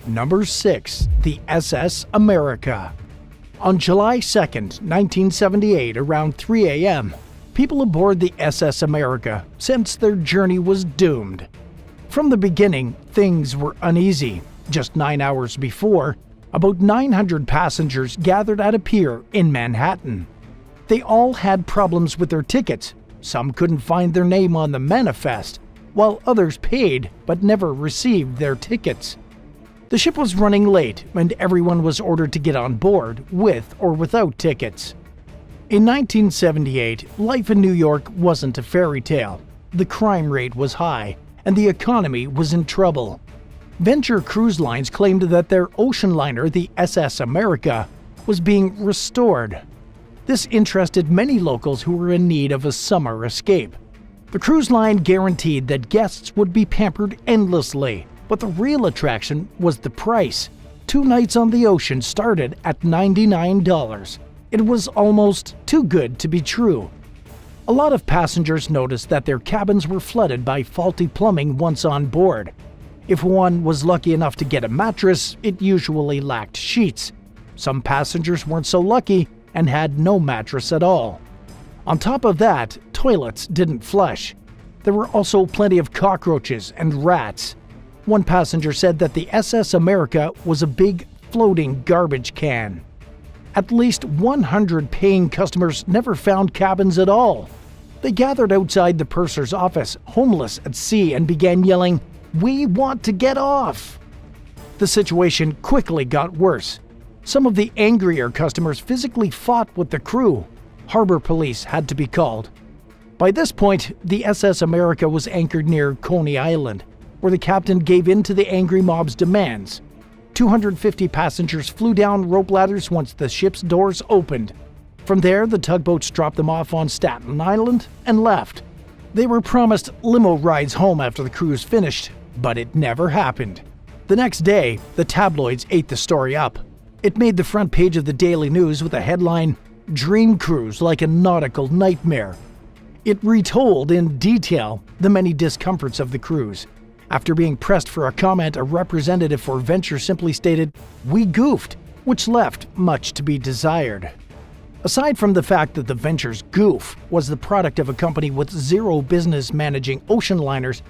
Number 6. The SS America. On July 2, 1978, around 3 a.m., people aboard the SS America sensed their journey was doomed. From the beginning, things were uneasy. Just 9 hours before, about 900 passengers gathered at a pier in Manhattan. They all had problems with their tickets. Some couldn't find their name on the manifest, while others paid but never received their tickets. The ship was running late, and everyone was ordered to get on board, with or without tickets. In 1978, life in New York wasn't a fairy tale. The crime rate was high, and the economy was in trouble. Venture Cruise Lines claimed that their ocean liner, the SS America, was being restored. This interested many locals who were in need of a summer escape. The cruise line guaranteed that guests would be pampered endlessly, but the real attraction was the price. 2 nights on the ocean started at $99. It was almost too good to be true. A lot of passengers noticed that their cabins were flooded by faulty plumbing once on board. If one was lucky enough to get a mattress, it usually lacked sheets. Some passengers weren't so lucky and had no mattress at all. On top of that, toilets didn't flush. There were also plenty of cockroaches and rats. One passenger said that the SS America was a big floating garbage can. At least 100 paying customers never found cabins at all. They gathered outside the purser's office, homeless at sea, and began yelling, "We want to get off!" The situation quickly got worse. Some of the angrier customers physically fought with the crew. Harbor police had to be called. By this point, the SS America was anchored near Coney Island, where the captain gave in to the angry mob's demands. 250 passengers flew down rope ladders once the ship's doors opened. From there, the tugboats dropped them off on Staten Island and left. They were promised limo rides home after the cruise finished, but it never happened. The next day, the tabloids ate the story up. It made the front page of the Daily News with a headline, "Dream Cruise Like a Nautical Nightmare." It retold in detail the many discomforts of the cruise. After being pressed for a comment, a representative for Venture simply stated, "We goofed," which left much to be desired. Aside from the fact that the Venture's goof was the product of a company with zero business managing ocean liners,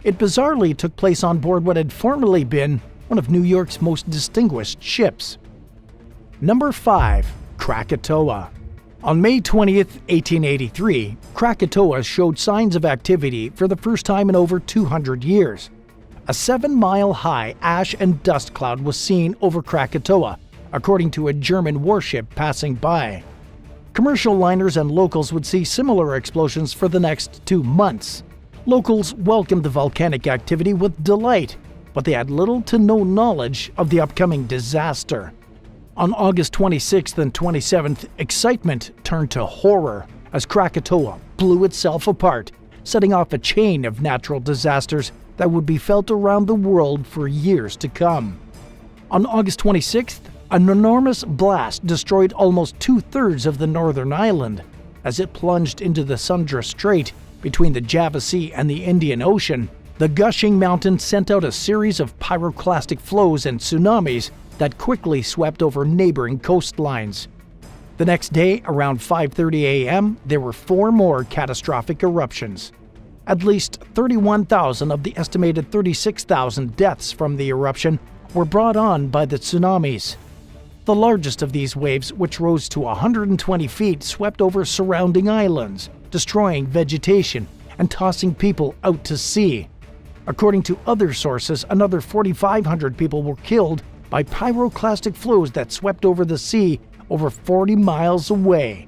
it bizarrely took place on board what had formerly been one of New York's most distinguished ships. Number 5. Krakatoa. On May 20th, 1883, Krakatoa showed signs of activity for the first time in over 200 years. A 7-mile-high ash and dust cloud was seen over Krakatoa, according to a German warship passing by. Commercial liners and locals would see similar explosions for the next 2 months. Locals welcomed the volcanic activity with delight, but they had little to no knowledge of the upcoming disaster. On August 26th and 27th, excitement turned to horror as Krakatoa blew itself apart, setting off a chain of natural disasters that would be felt around the world for years to come. On August 26th, an enormous blast destroyed almost 2/3 of the northern island. As it plunged into the Sunda Strait between the Java Sea and the Indian Ocean, the gushing mountain sent out a series of pyroclastic flows and tsunamis that quickly swept over neighboring coastlines. The next day, around 5:30 a.m., there were 4 more catastrophic eruptions. At least 31,000 of the estimated 36,000 deaths from the eruption were brought on by the tsunamis. The largest of these waves, which rose to 120 feet, swept over surrounding islands, destroying vegetation and tossing people out to sea. According to other sources, another 4,500 people were killed by pyroclastic flows that swept over the sea over 40 miles away.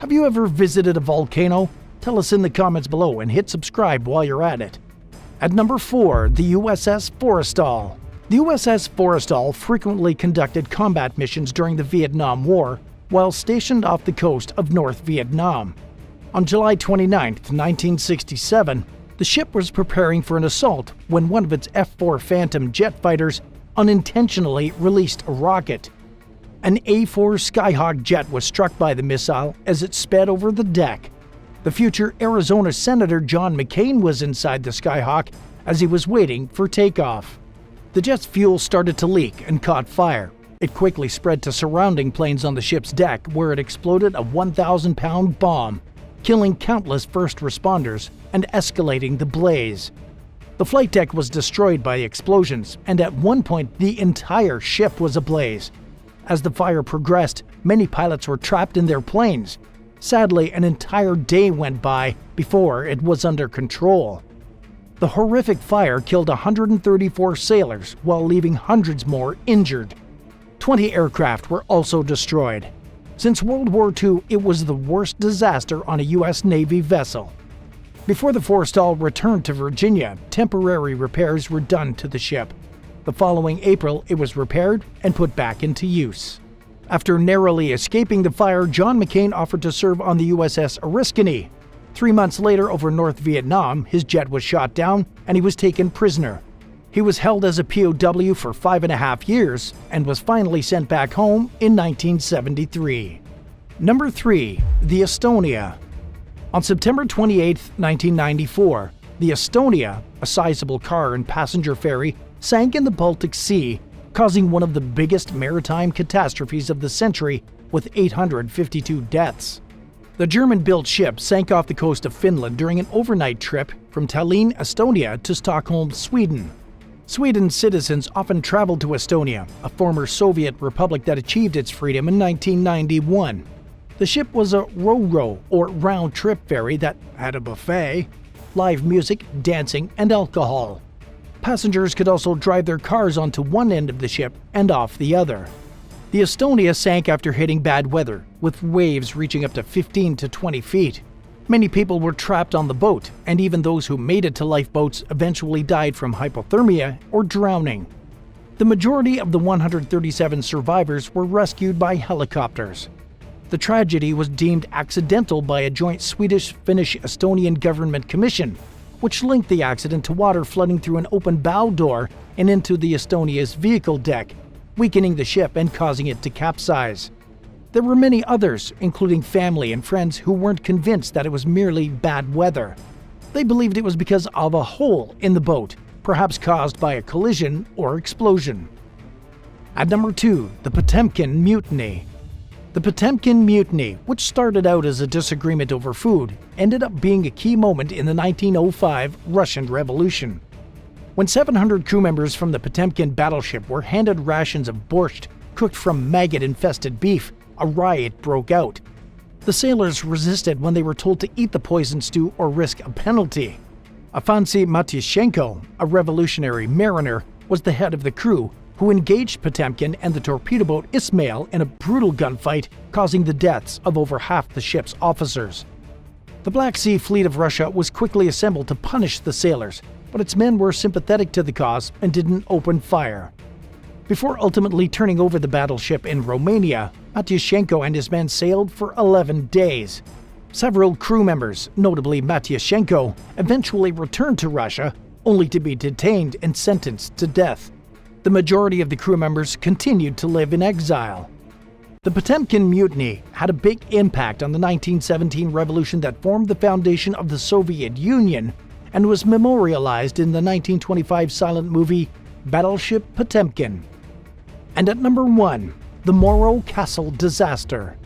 Have you ever visited a volcano? Tell us in the comments below and hit subscribe while you're at it. At number 4, the USS Forest. The USS Forest frequently conducted combat missions during the Vietnam War while stationed off the coast of North Vietnam. On July 29, 1967, the ship was preparing for an assault when one of its F-4 Phantom jet fighters unintentionally released a rocket. An A-4 Skyhawk jet was struck by the missile as it sped over the deck. The future Arizona Senator John McCain was inside the Skyhawk as he was waiting for takeoff. The jet's fuel started to leak and caught fire. It quickly spread to surrounding planes on the ship's deck, where it exploded a 1,000-pound bomb, killing countless first responders and escalating the blaze. The flight deck was destroyed by the explosions, and at one point the entire ship was ablaze. As the fire progressed, many pilots were trapped in their planes. Sadly, an entire day went by before it was under control. The horrific fire killed 134 sailors while leaving hundreds more injured. 20 aircraft were also destroyed. Since World War II, it was the worst disaster on a U.S. Navy vessel. Before the Forrestal returned to Virginia, temporary repairs were done to the ship. The following April, it was repaired and put back into use. After narrowly escaping the fire, John McCain offered to serve on the USS Oriskany. 3 months later, over North Vietnam, his jet was shot down and he was taken prisoner. He was held as a POW for 5.5 years and was finally sent back home in 1973. Number 3. The Estonia. On September 28, 1994, the Estonia, a sizable car and passenger ferry, sank in the Baltic Sea, causing one of the biggest maritime catastrophes of the century with 852 deaths. The German-built ship sank off the coast of Finland during an overnight trip from Tallinn, Estonia to Stockholm, Sweden. Sweden's citizens often traveled to Estonia, a former Soviet republic that achieved its freedom in 1991. The ship was a ro-ro, or round-trip ferry that had a buffet, live music, dancing, and alcohol. Passengers could also drive their cars onto one end of the ship and off the other. The Estonia sank after hitting bad weather, with waves reaching up to 15 to 20 feet. Many people were trapped on the boat, and even those who made it to lifeboats eventually died from hypothermia or drowning. The majority of the 137 survivors were rescued by helicopters. The tragedy was deemed accidental by a joint Swedish-Finnish-Estonian government commission, which linked the accident to water flooding through an open bow door and into the Estonia's vehicle deck, weakening the ship and causing it to capsize. There were many others, including family and friends, who weren't convinced that it was merely bad weather. They believed it was because of a hole in the boat, perhaps caused by a collision or explosion. At number 2, the Pemin Mutiny. The Pemin Mutiny, which started out as a disagreement over food, ended up being a key moment in the 1905 Russian Revolution. When 700 crew members from the Potemkin battleship were handed rations of borscht cooked from maggot-infested beef, a riot broke out. The sailors resisted when they were told to eat the poison stew or risk a penalty. Afancy Matyashenko, a revolutionary mariner, was the head of the crew, who engaged Potemkin and the torpedo boat Ismail in a brutal gunfight, causing the deaths of over half the ship's officers. The Black Sea Fleet of Russia was quickly assembled to punish the sailors, but its men were sympathetic to the cause and didn't open fire. Before ultimately turning over the battleship in Romania, Matyashenko and his men sailed for 11 days. Several crew members, notably Matyashenko, eventually returned to Russia, only to be detained and sentenced to death. The majority of the crew members continued to live in exile. The Potemkin Mutiny had a big impact on the 1917 revolution that formed the foundation of the Soviet Union and was memorialized in the 1925 silent movie Battleship Potemkin. And at number 1, the Morrow Castle disaster.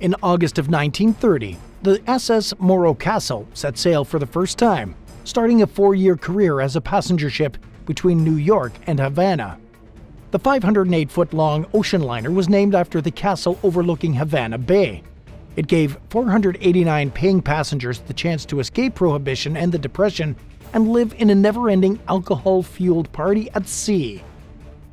In August of 1930, the SS Morrow Castle set sail for the first time, starting a 4-year career as a passenger ship between New York and Havana. The 508-foot-long ocean liner was named after the castle overlooking Havana Bay. It gave 489 paying passengers the chance to escape Prohibition and the Depression and live in a never-ending alcohol-fueled party at sea.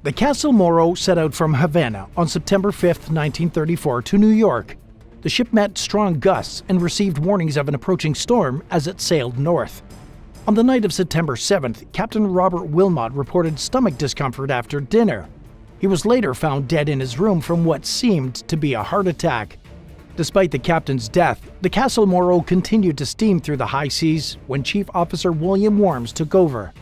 The Castle Morrow set out from Havana on September 5, 1934 to New York. The ship met strong gusts and received warnings of an approaching storm as it sailed north. On the night of September 7th, Captain Robert Wilmot reported stomach discomfort after dinner. He was later found dead in his room from what seemed to be a heart attack. Despite the captain's death, the Castle Morrow continued to steam through the high seas when Chief Officer William Worms took over.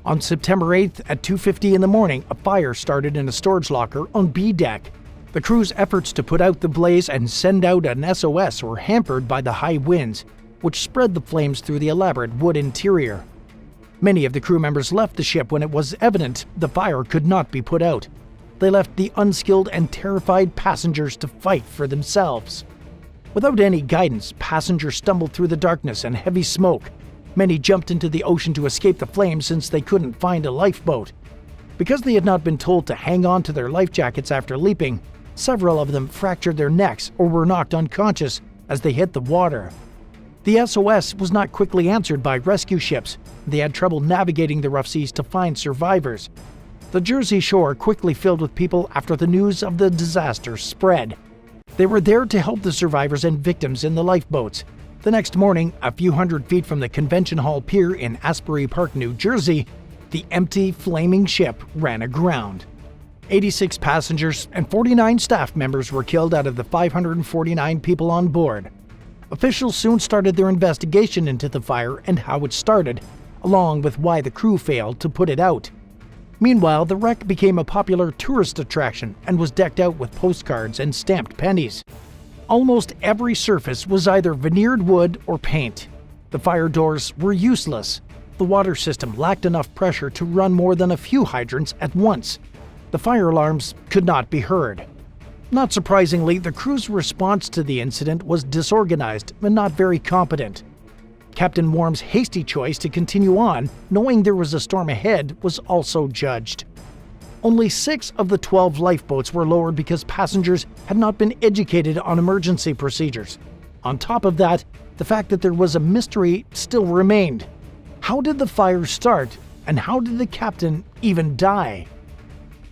On September 8th at 2:50 in the morning, a fire started in a storage locker on B deck. The crew's efforts to put out the blaze and send out an SOS were hampered by the high winds, which spread the flames through the elaborate wood interior. Many of the crew members left the ship when it was evident the fire could not be put out. They left the unskilled and terrified passengers to fight for themselves. Without any guidance, passengers stumbled through the darkness and heavy smoke. Many jumped into the ocean to escape the flames since they couldn't find a lifeboat. Because they had not been told to hang on to their life jackets after leaping, several of them fractured their necks or were knocked unconscious as they hit the water. The SOS was not quickly answered by rescue ships. They had trouble navigating the rough seas to find survivors. The Jersey shore quickly filled with people after the news of the disaster spread. They were there to help the survivors and victims in the lifeboats. The next morning, a few hundred feet from the Convention Hall Pier in Asbury Park, New Jersey, the empty, flaming ship ran aground. 86 passengers and 49 staff members were killed out of the 549 people on board. Officials soon started their investigation into the fire and how it started, along with why the crew failed to put it out. Meanwhile, the wreck became a popular tourist attraction and was decked out with postcards and stamped pennies. Almost every surface was either veneered wood or paint. The fire doors were useless. The water system lacked enough pressure to run more than a few hydrants at once. The fire alarms could not be heard. Not surprisingly, the crew's response to the incident was disorganized and not very competent. Captain Warm's hasty choice to continue on, knowing there was a storm ahead, was also judged. Only 6 of the 12 lifeboats were lowered because passengers had not been educated on emergency procedures. On top of that, the fact that there was a mystery still remained. How did the fire start, and how did the captain even die?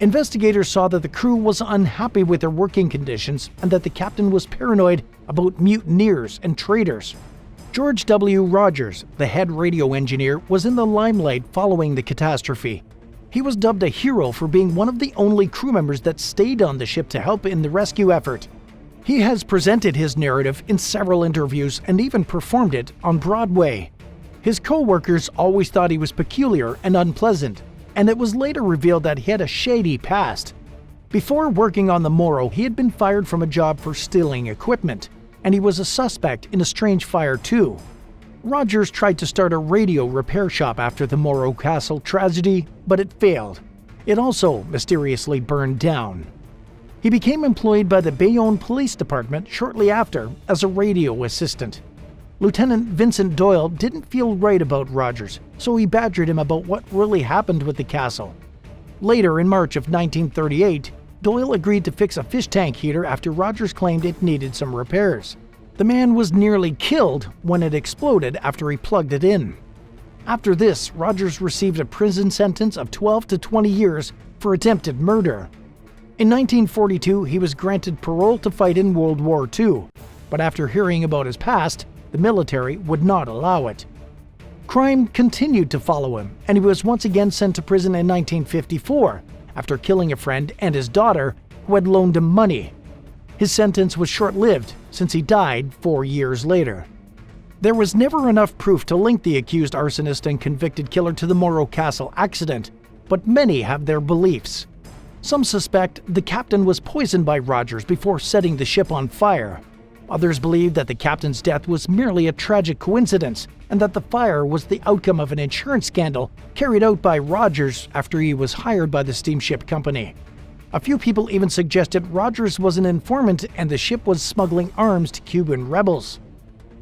Investigators saw that the crew was unhappy with their working conditions and that the captain was paranoid about mutineers and traitors. George W. Rogers, the head radio engineer, was in the limelight following the catastrophe. He was dubbed a hero for being one of the only crew members that stayed on the ship to help in the rescue effort. He has presented his narrative in several interviews and even performed it on Broadway. His co-workers always thought he was peculiar and unpleasant, and it was later revealed that he had a shady past. Before working on the Morrow, he had been fired from a job for stealing equipment, and he was a suspect in a strange fire too. Rogers tried to start a radio repair shop after the Morrow Castle tragedy, but it failed. It also mysteriously burned down. He became employed by the Bayonne Police Department shortly after as a radio assistant. Lieutenant Vincent Doyle didn't feel right about Rogers, so he badgered him about what really happened with the castle. Later, in March of 1938, Doyle agreed to fix a fish tank heater after Rogers claimed it needed some repairs. The man was nearly killed when it exploded after he plugged it in. After this, Rogers received a prison sentence of 12 to 20 years for attempted murder. In 1942, he was granted parole to fight in World War II, but after hearing about his past, the military would not allow it. Crime continued to follow him, and he was once again sent to prison in 1954 after killing a friend and his daughter who had loaned him money. His sentence was short-lived since he died 4 years later. There was never enough proof to link the accused arsonist and convicted killer to the Morrow Castle accident, but many have their beliefs. Some suspect the captain was poisoned by Rogers before setting the ship on fire. Others believe that the captain's death was merely a tragic coincidence and that the fire was the outcome of an insurance scandal carried out by Rogers after he was hired by the steamship company. A few people even suggested Rogers was an informant and the ship was smuggling arms to Cuban rebels.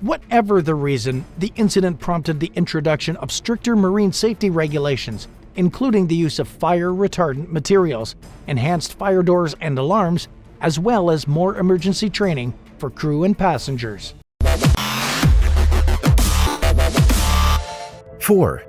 Whatever the reason, the incident prompted the introduction of stricter marine safety regulations, including the use of fire-retardant materials, enhanced fire doors and alarms, as well as more emergency training for crew and passengers. 4.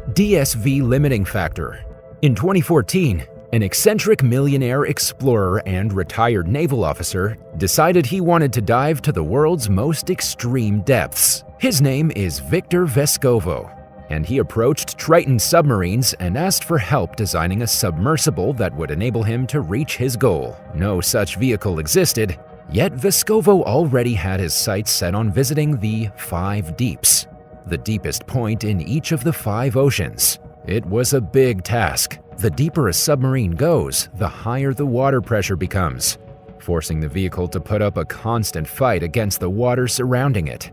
DSV limiting factor. In 2014, an eccentric millionaire explorer and retired naval officer decided he wanted to dive to the world's most extreme depths. His name is Victor Vescovo, and he approached Triton submarines and asked for help designing a submersible that would enable him to reach his goal. No such vehicle existed, yet Vescovo already had his sights set on visiting the 5 deeps, the deepest point in each of the 5 oceans. It was a big task. The deeper a submarine goes, the higher the water pressure becomes, forcing the vehicle to put up a constant fight against the water surrounding it.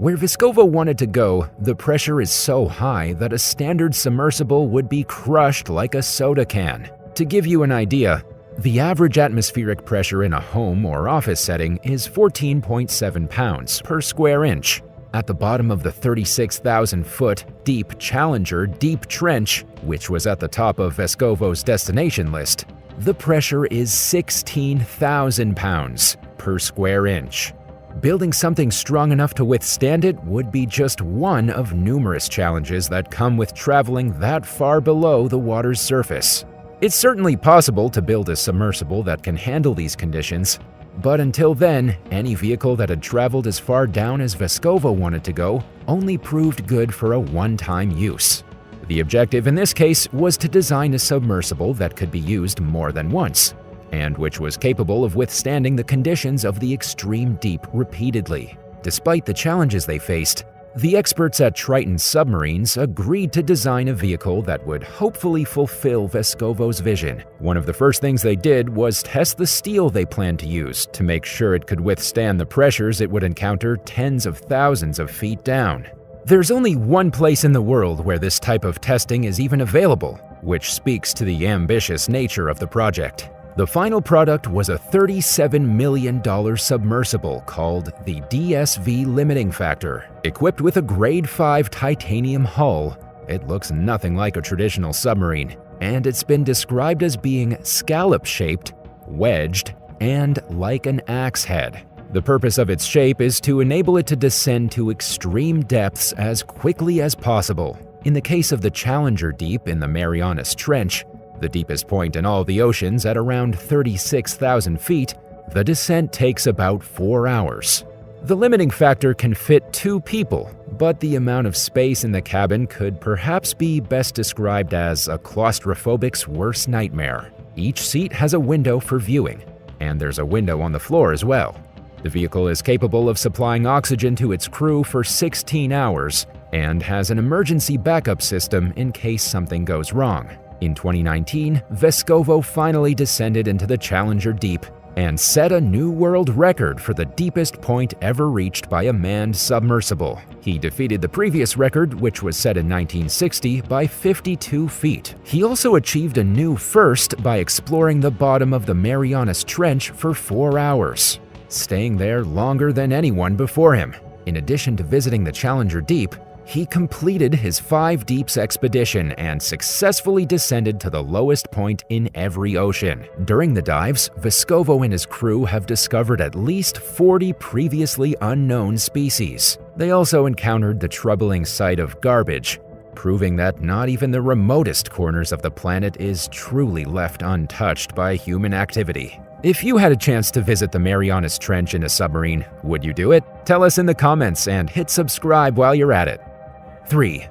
Where Vescovo wanted to go, the pressure is so high that a standard submersible would be crushed like a soda can. To give you an idea, the average atmospheric pressure in a home or office setting is 14.7 pounds per square inch. At the bottom of the 36,000-foot deep Challenger deep trench, which was at the top of Vescovo's destination list, the pressure is 16,000 pounds per square inch. Building something strong enough to withstand it would be just one of numerous challenges that come with traveling that far below the water's surface. It's certainly possible to build a submersible that can handle these conditions, but until then, any vehicle that had traveled as far down as Vescovo wanted to go only proved good for a one-time use. The objective in this case was to design a submersible that could be used more than once, and which was capable of withstanding the conditions of the extreme deep repeatedly. Despite the challenges they faced, the experts at Triton Submarines agreed to design a vehicle that would hopefully fulfill Vescovo's vision. One of the first things they did was test the steel they planned to use to make sure it could withstand the pressures it would encounter tens of thousands of feet down. There's only one place in the world where this type of testing is even available, which speaks to the ambitious nature of the project. The final product was a $37 million submersible called the DSV Limiting Factor. Equipped with a Grade 5 titanium hull, it looks nothing like a traditional submarine, and it's been described as being scallop-shaped, wedged, and like an axe head. The purpose of its shape is to enable it to descend to extreme depths as quickly as possible. In the case of the Challenger Deep in the Marianas Trench, the deepest point in all the oceans at around 36,000 feet, the descent takes about 4 hours. The limiting factor can fit 2 people, but the amount of space in the cabin could perhaps be best described as a claustrophobic's worst nightmare. Each seat has a window for viewing, and there's a window on the floor as well. The vehicle is capable of supplying oxygen to its crew for 16 hours and has an emergency backup system in case something goes wrong. In 2019, Vescovo finally descended into the Challenger Deep and set a new world record for the deepest point ever reached by a manned submersible. He defeated the previous record, which was set in 1960, by 52 feet. He also achieved a new first by exploring the bottom of the Marianas Trench for 4 hours, staying there longer than anyone before him. In addition to visiting the Challenger Deep, he completed his 5 Deeps expedition and successfully descended to the lowest point in every ocean. During the dives, Vescovo and his crew have discovered at least 40 previously unknown species. They also encountered the troubling sight of garbage, proving that not even the remotest corners of the planet is truly left untouched by human activity. If you had a chance to visit the Marianas Trench in a submarine, would you do it? Tell us in the comments and hit subscribe while you're at it. 3.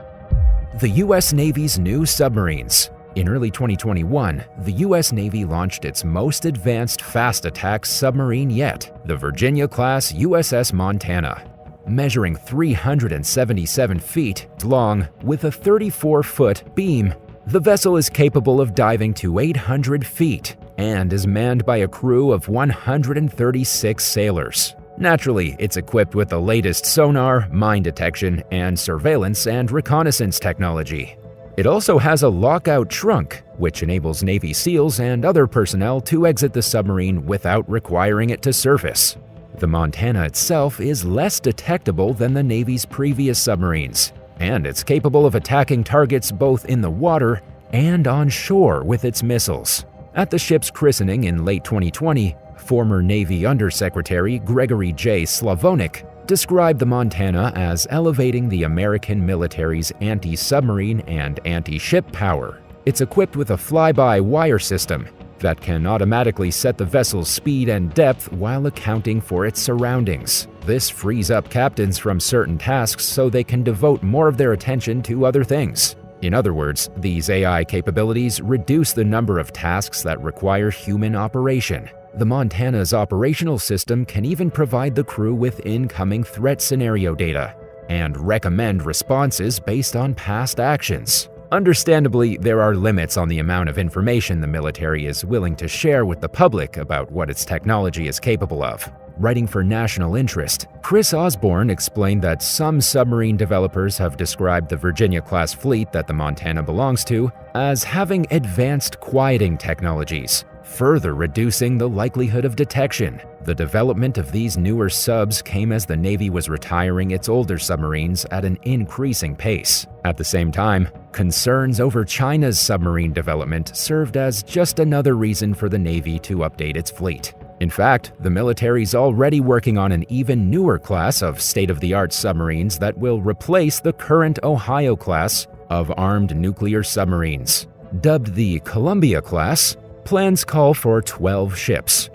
The U.S. Navy's new submarines. In early 2021, the U.S. Navy launched its most advanced fast attack submarine yet, the Virginia-class USS Montana. Measuring 377 feet long with a 34-foot beam, the vessel is capable of diving to 800 feet and is manned by a crew of 136 sailors. Naturally, it's equipped with the latest sonar, mine detection, and surveillance and reconnaissance technology. It also has a lockout trunk, which enables Navy SEALs and other personnel to exit the submarine without requiring it to surface. The Montana itself is less detectable than the Navy's previous submarines, and it's capable of attacking targets both in the water and on shore with its missiles. At the ship's christening in late 2020, former Navy Undersecretary Gregory J. Slavonik described the Montana as elevating the American military's anti-submarine and anti-ship power. It's equipped with a fly-by-wire system that can automatically set the vessel's speed and depth while accounting for its surroundings. This frees up captains from certain tasks so they can devote more of their attention to other things. In other words, these AI capabilities reduce the number of tasks that require human operation. The Montana's operational system can even provide the crew with incoming threat scenario data and recommend responses based on past actions. Understandably, there are limits on the amount of information the military is willing to share with the public about what its technology is capable of. writing for National Interest, Chris Osborne explained that some submarine developers have described the Virginia-class fleet that the Montana belongs to as having advanced quieting technologies, further reducing the likelihood of detection. The development of these newer subs came as the Navy was retiring its older submarines at an increasing pace. At the same time, concerns over China's submarine development served as just another reason for the Navy to update its fleet. In fact, the military's already working on an even newer class of state-of-the-art submarines that will replace the current Ohio class of armed nuclear submarines. Dubbed the Columbia class, plans call for 12 ships.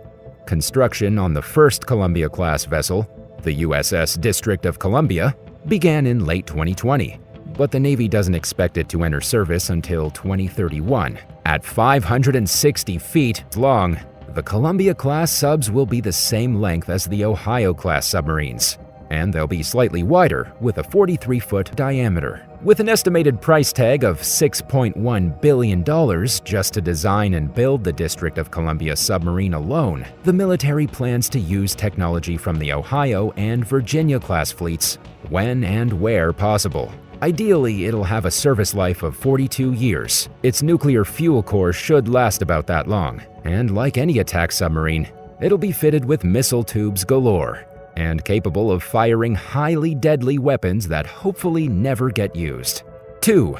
Construction on the first Columbia-class vessel, the USS District of Columbia, began in late 2020, but the Navy doesn't expect it to enter service until 2031. At 560 feet long, the Columbia-class subs will be the same length as the Ohio-class submarines, and they'll be slightly wider with a 43-foot diameter. With an estimated price tag of $6.1 billion just to design and build the District of Columbia submarine alone, the military plans to use technology from the Ohio and Virginia-class fleets when and where possible. Ideally, it'll have a service life of 42 years. Its nuclear fuel core should last about that long, and like any attack submarine, it'll be fitted with missile tubes galore and capable of firing highly deadly weapons that hopefully never get used. 2.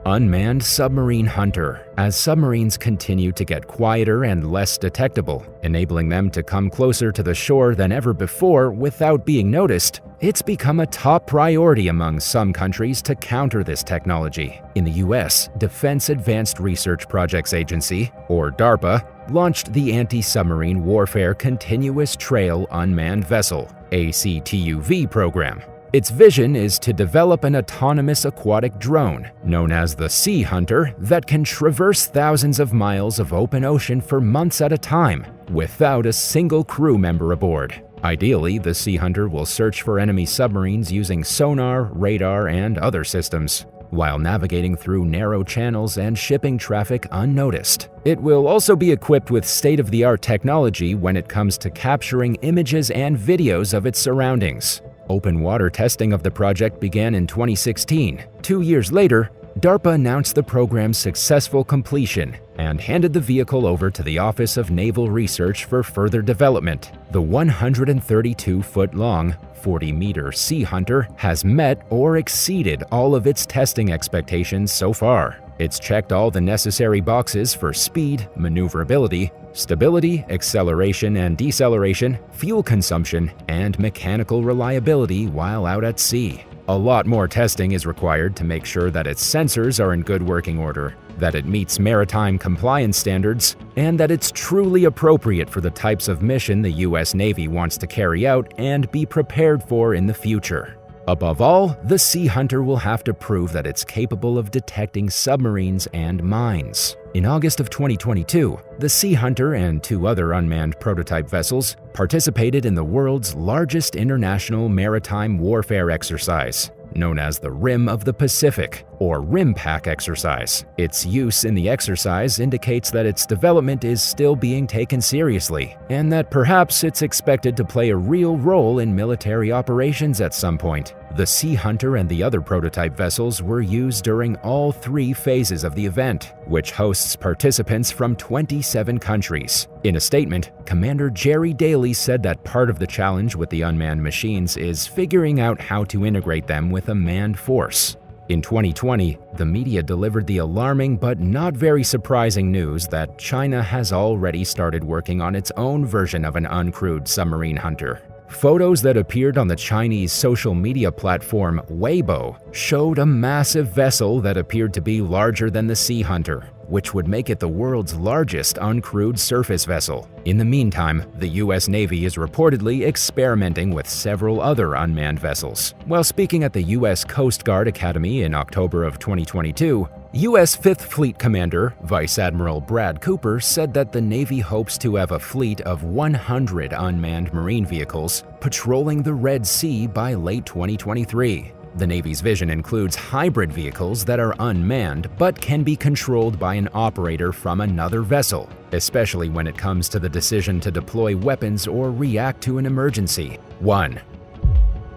Unmanned submarine hunter. As submarines continue to get quieter and less detectable, enabling them to come closer to the shore than ever before without being noticed, it's become a top priority among some countries to counter this technology. In the US, Defense Advanced Research Projects Agency, or DARPA, launched the Anti-Submarine Warfare Continuous Trail Unmanned Vessel (ACTUV) program. Its vision is to develop an autonomous aquatic drone, known as the Sea Hunter, that can traverse thousands of miles of open ocean for months at a time, without a single crew member aboard. Ideally, the Sea Hunter will search for enemy submarines using sonar, radar, and other systems, while navigating through narrow channels and shipping traffic unnoticed. It will also be equipped with state-of-the-art technology when it comes to capturing images and videos of its surroundings. Open water testing of the project began in 2016. 2 years later, DARPA announced the program's successful completion and handed the vehicle over to the Office of Naval Research for further development. The 132-foot-long, 40-meter Sea Hunter has met or exceeded all of its testing expectations so far. It's checked all the necessary boxes for speed, maneuverability, stability, acceleration and deceleration, fuel consumption, and mechanical reliability while out at sea. A lot more testing is required to make sure that its sensors are in good working order, that it meets maritime compliance standards, and that it's truly appropriate for the types of mission the U.S. Navy wants to carry out and be prepared for in the future. Above all, the Sea Hunter will have to prove that it's capable of detecting submarines and mines. In August of 2022, the Sea Hunter and 2 other unmanned prototype vessels participated in the world's largest international maritime warfare exercise, known as the Rim of the Pacific, or RIMPAC exercise. Its use in the exercise indicates that its development is still being taken seriously, and that perhaps it's expected to play a real role in military operations at some point. The Sea Hunter and the other prototype vessels were used during all 3 phases of the event, which hosts participants from 27 countries. In a statement, Commander Jerry Daly said that part of the challenge with the unmanned machines is figuring out how to integrate them with a manned force. In 2020, the media delivered the alarming but not very surprising news that China has already started working on its own version of an uncrewed submarine hunter. Photos that appeared on the Chinese social media platform Weibo showed a massive vessel that appeared to be larger than the Sea Hunter, which would make it the world's largest uncrewed surface vessel. In the meantime, the U.S. Navy is reportedly experimenting with several other unmanned vessels. While speaking at the U.S. Coast Guard Academy in October of 2022, U.S. 5th Fleet Commander Vice Admiral Brad Cooper said that the Navy hopes to have a fleet of 100 unmanned marine vehicles patrolling the Red Sea by late 2023. The Navy's vision includes hybrid vehicles that are unmanned but can be controlled by an operator from another vessel, especially when it comes to the decision to deploy weapons or react to an emergency. 1.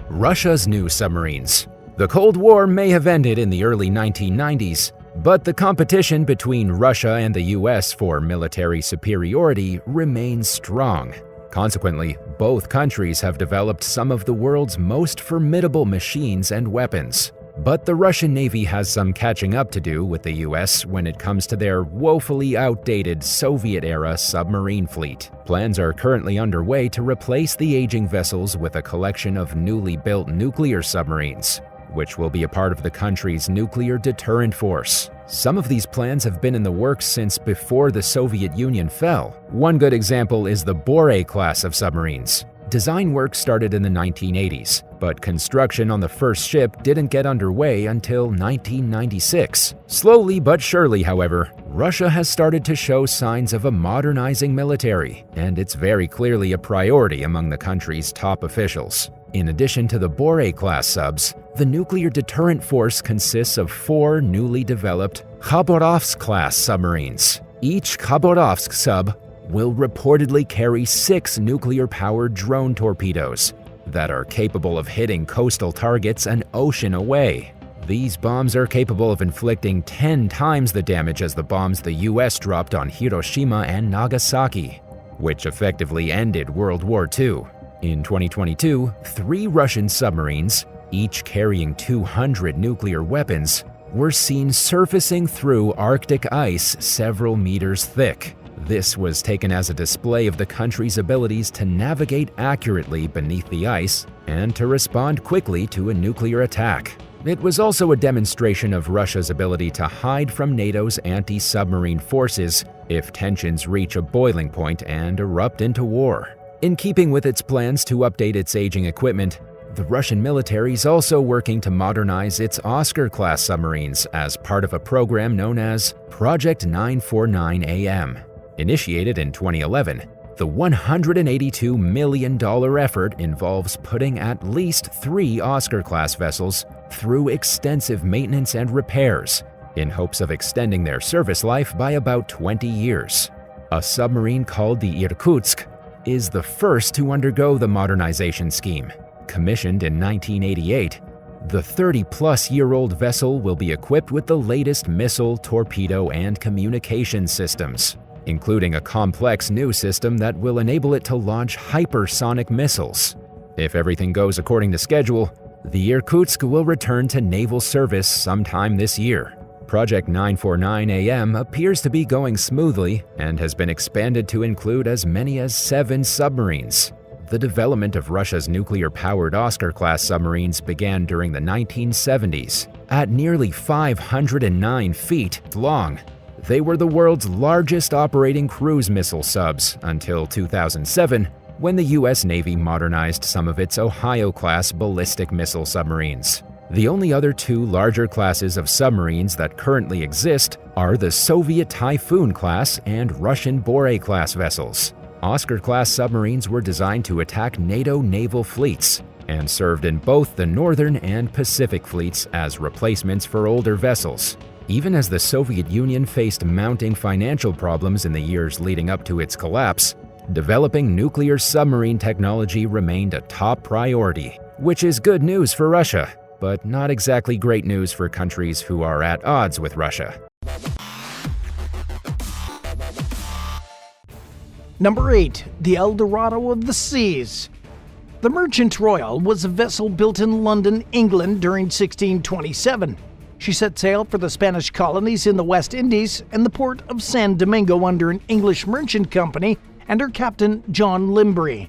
Russia's new submarines. The Cold War may have ended in the early 1990s, but the competition between Russia and the US for military superiority remains strong. Consequently, both countries have developed some of the world's most formidable machines and weapons. But the Russian Navy has some catching up to do with the US when it comes to their woefully outdated Soviet-era submarine fleet. Plans are currently underway to replace the aging vessels with a collection of newly built nuclear submarines, which will be a part of the country's nuclear deterrent force. Some of these plans have been in the works since before the Soviet Union fell. One good example is the Bore class of submarines. Design work started in the 1980s, but construction on the first ship didn't get underway until 1996. Slowly but surely, however, Russia has started to show signs of a modernizing military, and it's very clearly a priority among the country's top officials. In addition to the Bore-class subs, the nuclear deterrent force consists of 4 newly developed Khabarovsk-class submarines. Each Khabarovsk sub will reportedly carry 6 nuclear-powered drone torpedoes that are capable of hitting coastal targets an ocean away. These bombs are capable of inflicting 10 times the damage as the bombs the US dropped on Hiroshima and Nagasaki, which effectively ended World War II. In 2022, 3 Russian submarines, each carrying 200 nuclear weapons, were seen surfacing through Arctic ice several meters thick. This was taken as a display of the country's abilities to navigate accurately beneath the ice and to respond quickly to a nuclear attack. It was also a demonstration of Russia's ability to hide from NATO's anti-submarine forces if tensions reach a boiling point and erupt into war. In keeping with its plans to update its aging equipment, the Russian military is also working to modernize its Oscar-class submarines as part of a program known as Project 949 AM. Initiated in 2011, the $182 million effort involves putting at least 3 Oscar-class vessels through extensive maintenance and repairs in hopes of extending their service life by about 20 years. A submarine called the Irkutsk is the first to undergo the modernization scheme. Commissioned in 1988, the 30-plus-year-old vessel will be equipped with the latest missile, torpedo, and communication systems, including a complex new system that will enable it to launch hypersonic missiles. If everything goes according to schedule, the Irkutsk will return to naval service sometime this year. Project 949 AM appears to be going smoothly and has been expanded to include as many as 7 submarines. The development of Russia's nuclear-powered Oscar-class submarines began during the 1970s. At nearly 509 feet long, they were the world's largest operating cruise missile subs until 2007, when the US Navy modernized some of its Ohio-class ballistic missile submarines. The only other 2 larger classes of submarines that currently exist are the Soviet Typhoon class and Russian Bore class vessels. Oscar-class submarines were designed to attack NATO naval fleets and served in both the Northern and Pacific fleets as replacements for older vessels. Even as the Soviet Union faced mounting financial problems in the years leading up to its collapse, developing nuclear submarine technology remained a top priority, which is good news for Russia, but not exactly great news for countries who are at odds with Russia. Number 8. The El Dorado of the Seas. The Merchant Royal was a vessel built in London, England during 1627. She set sail for the Spanish colonies in the West Indies and the port of San Domingo under an English merchant company and her captain, John Limbury.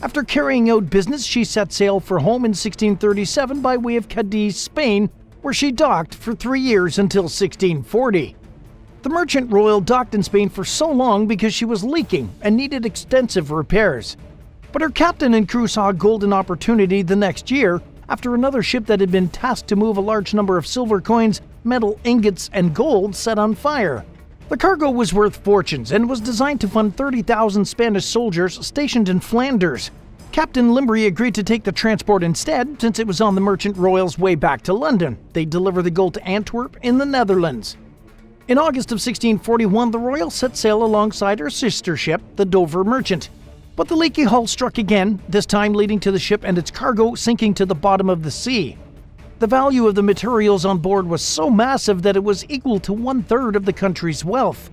After carrying out business, she set sail for home in 1637 by way of Cadiz, Spain, where she docked for 3 years until 1640. The Merchant Royal docked in Spain for so long because she was leaking and needed extensive repairs. But her captain and crew saw a golden opportunity the next year after another ship that had been tasked to move a large number of silver coins, metal ingots, and gold set on fire. The cargo was worth fortunes and was designed to fund 30,000 Spanish soldiers stationed in Flanders. Captain Limbury agreed to take the transport instead, since it was on the Merchant Royal's way back to London. They'd deliver the gold to Antwerp in the Netherlands. In August of 1641, the Royal set sail alongside her sister ship, the Dover Merchant. But the leaky hull struck again, this time leading to the ship and its cargo sinking to the bottom of the sea. The value of the materials on board was so massive that it was equal to 1/3 of the country's wealth.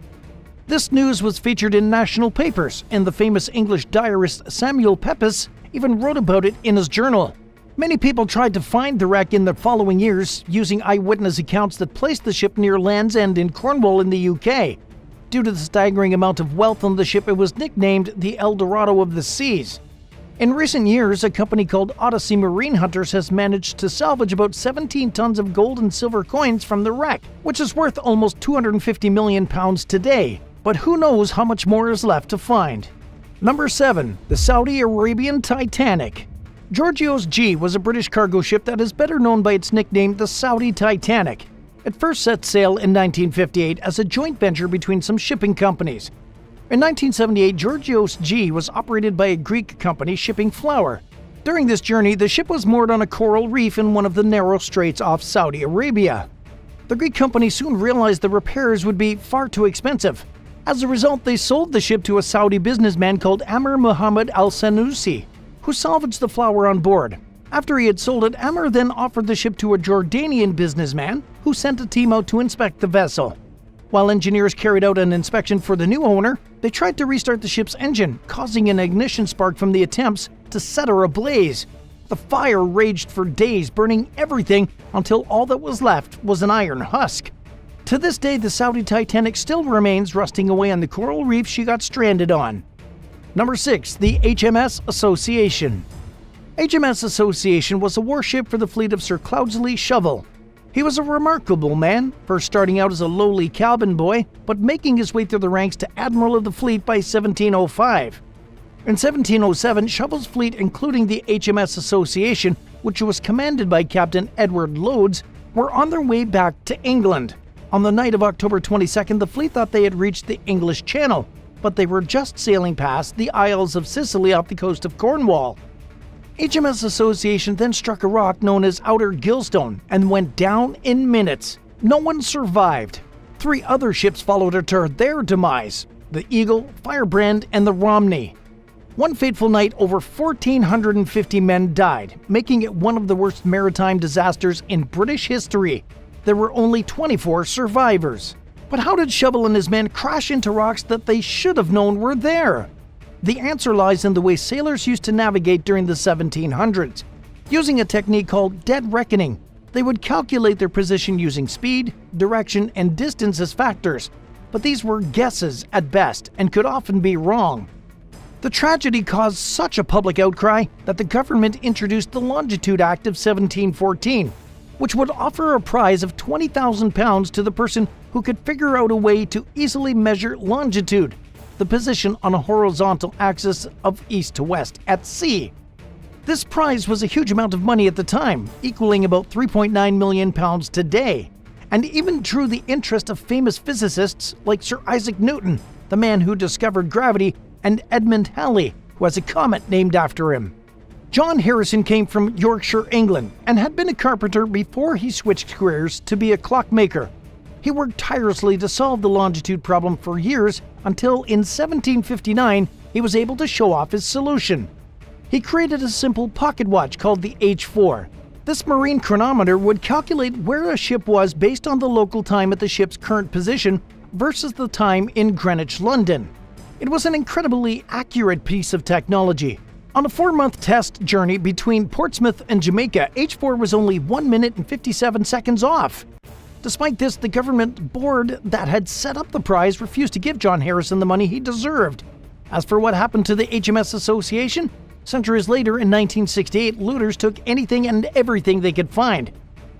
This news was featured in national papers, and the famous English diarist Samuel Pepys even wrote about it in his journal. Many people tried to find the wreck in the following years, using eyewitness accounts that placed the ship near Land's End in Cornwall in the UK. Due to the staggering amount of wealth on the ship, it was nicknamed the El Dorado of the Seas. In recent years, a company called Odyssey Marine Hunters has managed to salvage about 17 tons of gold and silver coins from the wreck, which is worth almost £250 million today. But who knows how much more is left to find. Number 7. The Saudi Arabian Titanic. Georgios G was a British cargo ship that is better known by its nickname, the Saudi Titanic. It first set sail in 1958 as a joint venture between some shipping companies. In 1978, Georgios G was operated by a Greek company shipping flour. During this journey, the ship was moored on a coral reef in one of the narrow straits off Saudi Arabia. The Greek company soon realized the repairs would be far too expensive. As a result, they sold the ship to a Saudi businessman called Amr Muhammad al-Sanusi, who salvaged the flour on board. After he had sold it, Amr then offered the ship to a Jordanian businessman, who sent a team out to inspect the vessel. While engineers carried out an inspection for the new owner, they tried to restart the ship's engine, causing an ignition spark from the attempts to set her ablaze. The fire raged for days, burning everything until all that was left was an iron husk. To this day, the Saudi Titanic still remains rusting away on the coral reef she got stranded on. Number 6. The HMS Association. HMS Association was a warship for the fleet of Sir Cloudesley Shovel. He was a remarkable man, first starting out as a lowly cabin boy, but making his way through the ranks to Admiral of the Fleet by 1705. In 1707, Shovel's fleet, including the HMS Association, which was commanded by Captain Edward Lodes, were on their way back to England. On the night of October 22nd, the fleet thought they had reached the English Channel, but they were just sailing past the Isles of Sicily off the coast of Cornwall. HMS Association then struck a rock known as Outer Gilstone and went down in minutes. No one survived. 3 other ships followed her to their demise: the Eagle, Firebrand, and the Romney. One fateful night, over 1,450 men died, making it one of the worst maritime disasters in British history. There were only 24 survivors. But how did Shovel and his men crash into rocks that they should have known were there? The answer lies in the way sailors used to navigate during the 1700s. Using a technique called dead reckoning, they would calculate their position using speed, direction, and distance as factors, but these were guesses at best and could often be wrong. The tragedy caused such a public outcry that the government introduced the Longitude Act of 1714, which would offer a prize of £20,000 to the person who could figure out a way to easily measure longitude, the position on a horizontal axis of east to west at sea. This prize was a huge amount of money at the time, equaling about £3.9 million today, and even drew the interest of famous physicists like Sir Isaac Newton, the man who discovered gravity, and Edmund Halley, who has a comet named after him. John Harrison came from Yorkshire, England, and had been a carpenter before he switched careers to be a clockmaker. He worked tirelessly to solve the longitude problem for years until in 1759 he was able to show off his solution. He created a simple pocket watch called the H4. This marine chronometer would calculate where a ship was based on the local time at the ship's current position versus the time in Greenwich, London. It was an incredibly accurate piece of technology. On a 4-month test journey between Portsmouth and Jamaica, H4 was only 1 minute and 57 seconds off. Despite this, the government board that had set up the prize refused to give John Harrison the money he deserved. As for what happened to the HMS Association, centuries later in 1968, looters took anything and everything they could find.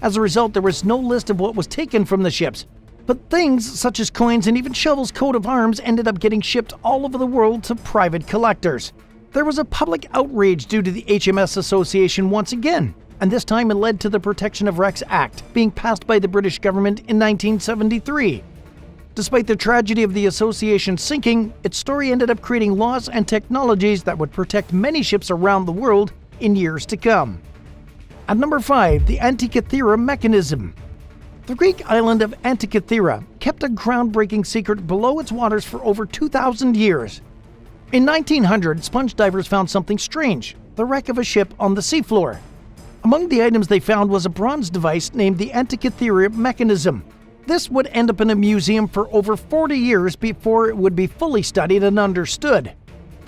As a result, there was no list of what was taken from the ships. But things such as coins and even Shovel's coat of arms ended up getting shipped all over the world to private collectors. There was a public outrage due to the HMS Association once again, and this time it led to the Protection of Wrecks Act being passed by the British government in 1973. Despite the tragedy of the Association sinking, its story ended up creating laws and technologies that would protect many ships around the world in years to come. At number 5, the Antia Mechanism. The Greek island of Antia kept a groundbreaking secret below its waters for over 2,000 years. In 1900, sponge divers found something strange, the wreck of a ship on the seafloor. Among the items they found was a bronze device named the Antia Mechanism. This would end up in a museum for over 40 years before it would be fully studied and understood.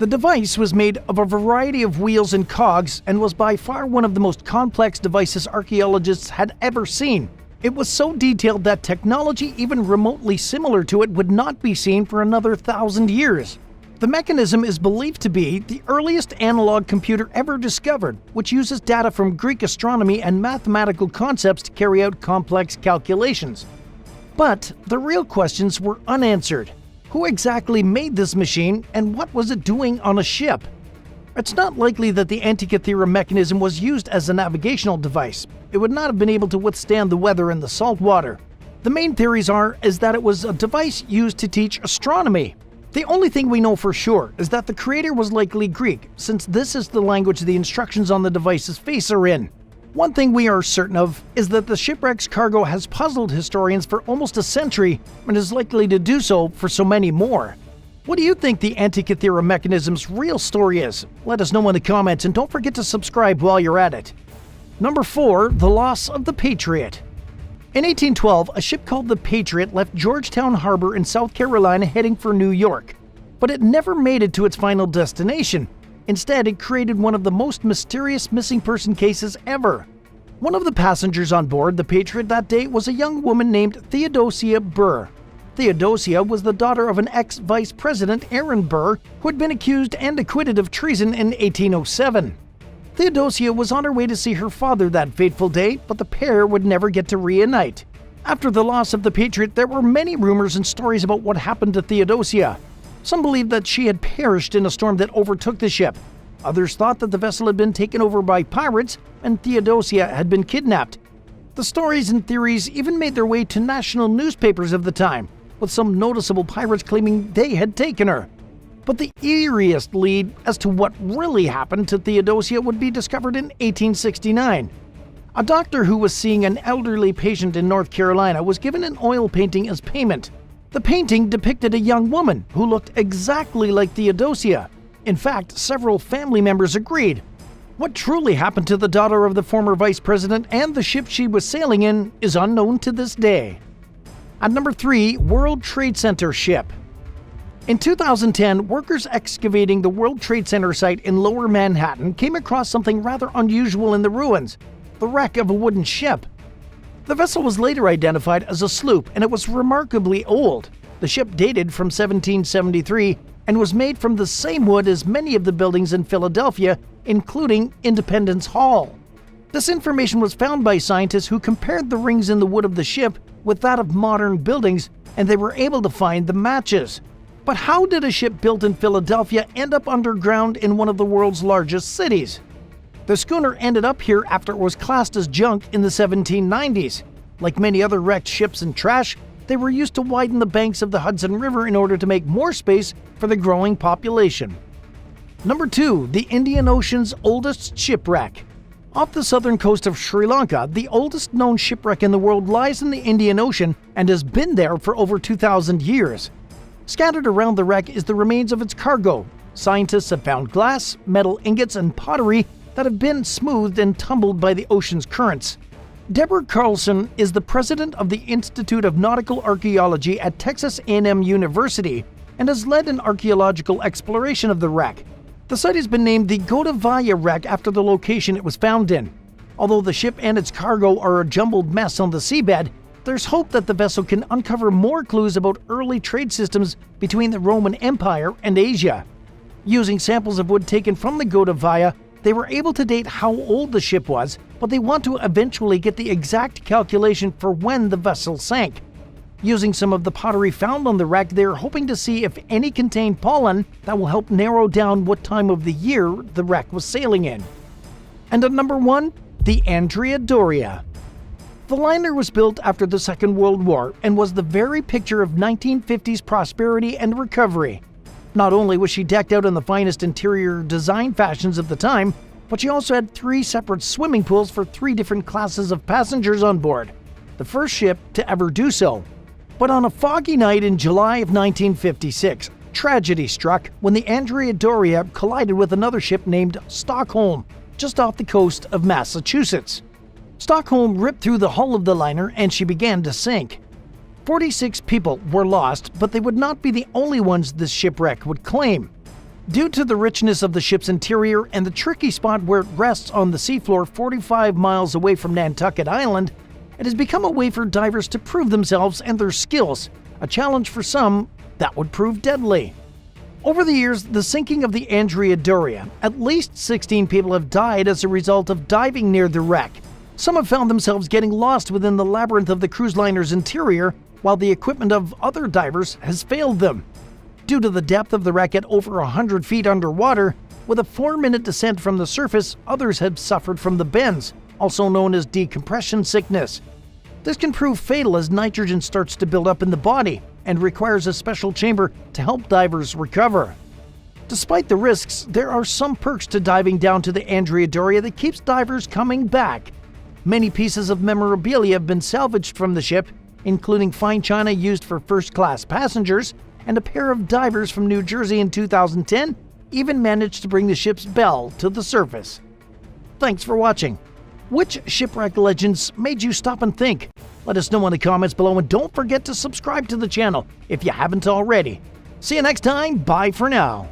The device was made of a variety of wheels and cogs and was by far one of the most complex devices archaeologists had ever seen. It was so detailed that technology even remotely similar to it would not be seen for another 1,000 years. The mechanism is believed to be the earliest analog computer ever discovered, which uses data from Greek astronomy and mathematical concepts to carry out complex calculations. But the real questions were unanswered. Who exactly made this machine, and what was it doing on a ship? It's not likely that the Antia mechanism was used as a navigational device. It would not have been able to withstand the weather in the salt water. The main theories is that it was a device used to teach astronomy. The only thing we know for sure is that the creator was likely Greek, since this is the language the instructions on the device's face are in. One thing we are certain of is that the Shipwreck's cargo has puzzled historians for almost a century and is likely to do so for so many more. What do you think the Antia mechanism's real story is? Let us know in the comments, and don't forget to subscribe while you're at it. Number 4, the loss of the Patriot. In 1812, a ship called the Patriot left Georgetown Harbor in South Carolina heading for New York. But it never made it to its final destination. Instead, it created one of the most mysterious missing person cases ever. One of the passengers on board the Patriot that day was a young woman named Theodosia Burr. Theodosia was the daughter of an ex-vice president, Aaron Burr, who had been accused and acquitted of treason in 1807. Theodosia was on her way to see her father that fateful day, but the pair would never get to reunite. After the loss of the Patriot, there were many rumors and stories about what happened to Theodosia. Some believed that she had perished in a storm that overtook the ship. Others thought that the vessel had been taken over by pirates and Theodosia had been kidnapped. The stories and theories even made their way to national newspapers of the time, with some noticeable pirates claiming they had taken her. But the eeriest lead as to what really happened to Theodosia would be discovered in 1869. A doctor who was seeing an elderly patient in North Carolina was given an oil painting as payment. The painting depicted a young woman who looked exactly like Theodosia. In fact, several family members agreed. What truly happened to the daughter of the former vice president and the ship she was sailing in is unknown to this day. At number 3, World Trade Center ship. In 2010, workers excavating the World Trade Center site in Lower Manhattan came across something rather unusual in the ruins: the wreck of a wooden ship. The vessel was later identified as a sloop, and it was remarkably old. The ship dated from 1773 and was made from the same wood as many of the buildings in Philadelphia, including Independence Hall. This information was found by scientists who compared the rings in the wood of the ship with that of modern buildings, and they were able to find the matches. But how did a ship built in Philadelphia end up underground in one of the world's largest cities? The schooner ended up here after it was classed as junk in the 1790s. Like many other wrecked ships and trash, they were used to widen the banks of the Hudson River in order to make more space for the growing population. Number 2, the Indian Ocean's oldest shipwreck. Off the southern coast of Sri Lanka, the oldest known shipwreck in the world lies in the Indian Ocean and has been there for over 2,000 years. Scattered around the wreck is the remains of its cargo. Scientists have found glass, metal ingots, and pottery that have been smoothed and tumbled by the ocean's currents. Deborah Carlson is the president of the Institute of Nautical Archaeology at Texas A&M University and has led an archaeological exploration of the wreck. The site has been named the Godavaya wreck after the location it was found in. Although the ship and its cargo are a jumbled mess on the seabed, there's hope that the vessel can uncover more clues about early trade systems between the Roman Empire and Asia. Using samples of wood taken from the Godavaya, they were able to date how old the ship was, but they want to eventually get the exact calculation for when the vessel sank. Using some of the pottery found on the wreck, they are hoping to see if any contain pollen that will help narrow down what time of the year the wreck was sailing in. And at number 1, the Andrea Dor. The liner was built after the Second World War and was the very picture of 1950s prosperity and recovery. Not only was she decked out in the finest interior design fashions of the time, but she also had 3 separate swimming pools for 3 different classes of passengers on board, the first ship to ever do so. But on a foggy night in July of 1956, tragedy struck when the Andrea Dor collided with another ship named Stockholm, just off the coast of Massachusetts. Stockholm ripped through the hull of the liner and she began to sink. 46 people were lost, but they would not be the only ones this shipwreck would claim. Due to the richness of the ship's interior and the tricky spot where it rests on the seafloor 45 miles away from Nantucket Island, it has become a way for divers to prove themselves and their skills, a challenge for some that would prove deadly. Over the years, the sinking of the Andrea Dor, at least 16 people have died as a result of diving near the wreck. Some have found themselves getting lost within the labyrinth of the cruise liner's interior, while the equipment of other divers has failed them. Due to the depth of the wreck at over 100 feet underwater, with a 4-minute descent from the surface, others have suffered from the bends, also known as decompression sickness. This can prove fatal as nitrogen starts to build up in the body and requires a special chamber to help divers recover. Despite the risks, there are some perks to diving down to the Andrea Dor that keeps divers coming back. Many pieces of memorabilia have been salvaged from the ship, including fine china used for first-class passengers, and a pair of divers from New Jersey in 2010 even managed to bring the ship's bell to the surface. Thanks for watching. Which shipwreck legends made you stop and think? Let us know in the comments below, and don't forget to subscribe to the channel if you haven't already. See you next time. Bye for now.